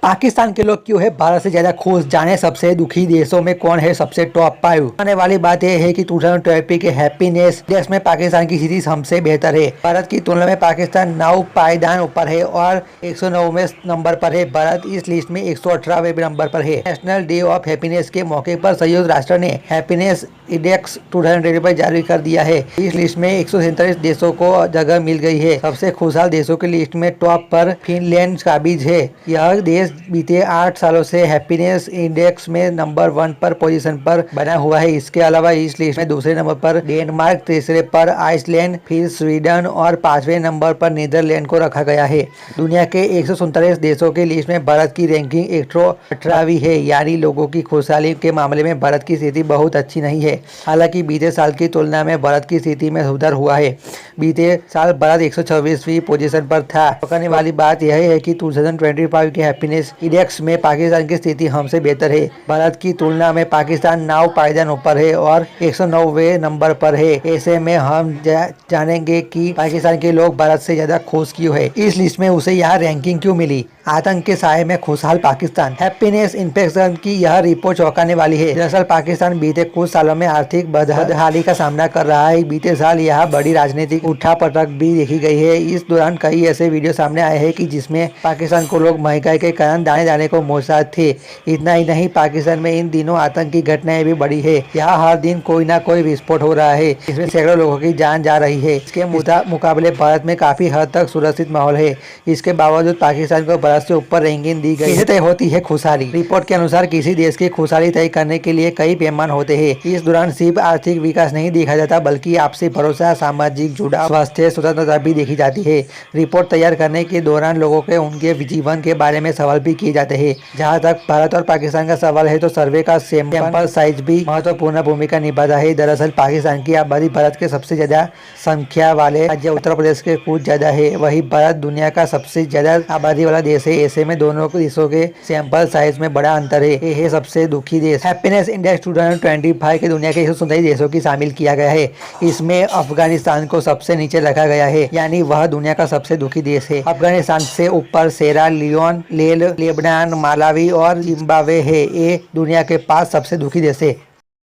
पाकिस्तान के लोग क्यों है भारत से ज्यादा खुश, जाने सबसे दुखी देशों में कौन है सबसे टॉप 5। आने वाली बात यह है कि 2020 के हैप्पीनेस इंडेक्स में पाकिस्तान की स्थिति हमसे बेहतर है। भारत की तुलना में पाकिस्तान 9 पायदान ऊपर है और 109वें नंबर पर है। भारत इस लिस्ट में 118वें नंबर पर है। नेशनल डे ऑफ हैप्पीनेस के मौके पर संयुक्त राष्ट्र ने हैप्पीनेस इंडेक्स 2020 जारी कर दिया है। इस लिस्ट में 147 देशों को जगह मिल गई है। सबसे खुशहाल देशों की लिस्ट में टॉप पर फिनलैंड काबिज है। यह देश बीते 8 सालों से हैप्पीनेस इंडेक्स में नंबर 1 पर पोजीशन पर बना हुआ है। इसके अलावा इस लिस्ट में दूसरे नंबर पर डेनमार्क, तीसरे पर आइसलैंड, फिर स्वीडन और 5वें नंबर पर नीदरलैंड को रखा गया है। दुनिया के 147 देशों की लिस्ट में भारत की रैंकिंग 118वीं है, यानी लोगों की खुशहाली के मामले में भारत की स्थिति बहुत अच्छी नहीं है। हालांकि बीते साल की तुलना में भारत की स्थिति में सुधार हुआ है। बीते साल भारत 126वीं पोजीशन पर था। कहने वाली बात यह है कि 2025 के हैप्पीनेस इंडेक्स में पाकिस्तान की स्थिति हमसे बेहतर है। भारत की तुलना में पाकिस्तान 9 पायदान ऊपर है और 109वें नंबर पर है। ऐसे में हम जानेंगे कि पाकिस्तान के लोग भारत से ज्यादा खुश क्यों है, इस लिस्ट में उसे यहाँ रैंकिंग क्यों मिली। आतंक के साए में खुशहाल पाकिस्तान। हैप्पीनेस इंडेक्स की यह रिपोर्ट चौंकाने वाली है। दरअसल पाकिस्तान बीते कुछ सालों में आर्थिक बदहाली का सामना कर रहा है। बीते साल यहाँ बड़ी राजनीतिक उठापटक भी देखी गई है। इस दौरान कई ऐसे वीडियो सामने आए हैं कि जिसमें पाकिस्तान को लोग महंगाई के कारण दाने दाने को मोहताज थे। इतना ही नहीं, पाकिस्तान में इन दिनों आतंकी घटनाएं भी बढ़ी है। यहाँ हर दिन कोई ना कोई विस्फोट हो रहा है, इसमें सैकड़ों लोगों की जान जा रही है। इसके मुकाबले भारत में काफी हद तक सुरक्षित माहौल है। इसके बावजूद पाकिस्तान को भारत से ऊपर रैंकिंग दी गई। कैसे तय होती है खुशहाली? रिपोर्ट के अनुसार किसी देश की खुशहाली तय करने के लिए कई पैमाने होते हैं। इस दौरान सिर्फ आर्थिक विकास नहीं देखा जाता, बल्कि आपसी भरोसा, सामाजिक जुड़ाव, स्वास्थ्य, स्वतंत्रता भी देखी जाती है। रिपोर्ट तैयार करने के दौरान लोगों के उनके जीवन के बारे में सवाल भी किए जाते हैं। जहां तक भारत और पाकिस्तान का सवाल है तो सर्वे का सैंपल साइज भी महत्वपूर्ण भूमिका निभाता है। दरअसल पाकिस्तान की आबादी भारत के सबसे ज्यादा संख्या वाले राज्य उत्तर प्रदेश के कुछ ज्यादा है। वही भारत दुनिया का सबसे ज्यादा आबादी वाला देश है। ऐसे में दोनों देशों के सैंपल साइज में बड़ा अंतर है। ये है सबसे दुखी देश। हैप्पीनेस इंडेक्स 2025 के दुनिया के 147 देशों की शामिल किया गया है। इसमें अफगानिस्तान को सबसे नीचे रखा गया है, यानी वह दुनिया का सबसे दुखी देश है। अफगानिस्तान से ऊपर सेरा लियोन, लेबनान, मालावी और जिम्बाब्वे है। ये दुनिया के 5 सबसे दुखी देश है।